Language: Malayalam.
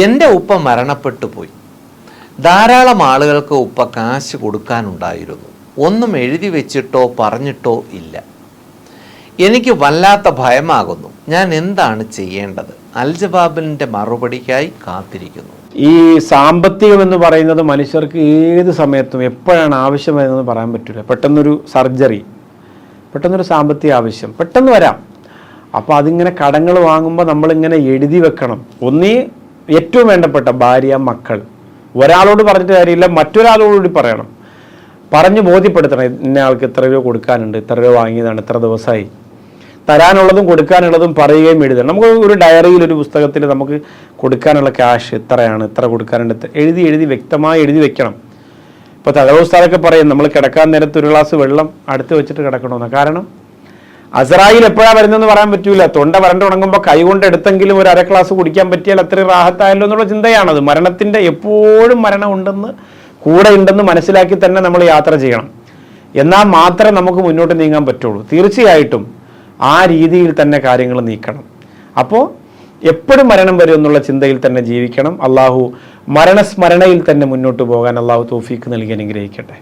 എൻ്റെ ഉപ്പ മരണപ്പെട്ടു പോയി. ധാരാളം ആളുകൾക്ക് ഉപ്പ കാശ് കൊടുക്കാനുണ്ടായിരുന്നു. ഒന്നും എഴുതി വെച്ചിട്ടോ പറഞ്ഞിട്ടോ ഇല്ല. എനിക്ക് വല്ലാത്ത ഭയമാകുന്നു. ഞാൻ എന്താണ് ചെയ്യേണ്ടത്? അൽജവാബിൻ്റെ മറുപടിക്കായി കാത്തിരിക്കുന്നു. ഈ സാമ്പത്തികം എന്ന് പറയുന്നത് മനുഷ്യർക്ക് ഏത് സമയത്തും എപ്പോഴാണ് ആവശ്യം വരുന്നതെന്ന് പറയാൻ പറ്റില്ല. പെട്ടെന്നൊരു സർജറി, പെട്ടെന്നൊരു സാമ്പത്തിക ആവശ്യം പെട്ടെന്ന് വരാം. അപ്പോൾ അതിങ്ങനെ കടങ്ങൾ വാങ്ങുമ്പോൾ നമ്മളിങ്ങനെ എഴുതി വെക്കണം. ഒന്നീ ഏറ്റവും വേണ്ടപ്പെട്ട ഭാര്യ, മക്കൾ. ഒരാളോട് പറഞ്ഞിട്ട് കാര്യമില്ല, മറ്റൊരാളോടുകൂടി പറയണം. പറഞ്ഞ് ബോധ്യപ്പെടുത്തണം. ഇന്ന ആൾക്ക് ഇത്ര രൂപ കൊടുക്കാനുണ്ട്, ഇത്ര രൂപ വാങ്ങിയതാണ്, ഇത്ര ദിവസമായി. തരാനുള്ളതും കൊടുക്കാനുള്ളതും പറയുകയും എഴുതണം. നമുക്ക് ഒരു ഡയറിയിൽ, ഒരു പുസ്തകത്തിൽ നമുക്ക് കൊടുക്കാനുള്ള ക്യാഷ് ഇത്രയാണ്, ഇത്ര കൊടുക്കാനുണ്ട്, എഴുതി വ്യക്തമായി എഴുതി വെക്കണം. ഇപ്പോൾ തലവസ്ഥാനൊക്കെ പറയും നമ്മൾ കിടക്കാൻ നേരത്ത് ഒരു ഗ്ലാസ് വെള്ളം അടുത്ത് വെച്ചിട്ട് കിടക്കണമെന്ന്. കാരണം അസ്രായിൽ എപ്പോഴാണ് വരുന്നതെന്ന് പറയാൻ പറ്റൂല. തൊണ്ട വരണ്ട് ഉണങ്ങുമ്പോൾ കൈ കൊണ്ട് എടുത്തെങ്കിലും ഒരു 1/2 ഗ്ലാസ് കുടിക്കാൻ പറ്റിയാൽ അത്രയും റാഹത്തായല്ലോ എന്നുള്ള ചിന്തയാണത്. മരണത്തിൻ്റെ എപ്പോഴും മരണം ഉണ്ടെന്ന്, കൂടെ ഉണ്ടെന്ന് മനസ്സിലാക്കി തന്നെ നമ്മൾ യാത്ര ചെയ്യണം. എന്നാൽ മാത്രമേ നമുക്ക് മുന്നോട്ട് നീങ്ങാൻ പറ്റുള്ളൂ. തീർച്ചയായിട്ടും ആ രീതിയിൽ തന്നെ കാര്യങ്ങൾ നീക്കണം. അപ്പോൾ എപ്പോഴും മരണം വരും എന്നുള്ള ചിന്തയിൽ തന്നെ ജീവിക്കണം. അള്ളാഹു മരണസ്മരണയിൽ തന്നെ മുന്നോട്ട് പോകാൻ അള്ളാഹു തൗഫീക്ക് നൽകി അനുഗ്രഹിക്കട്ടെ.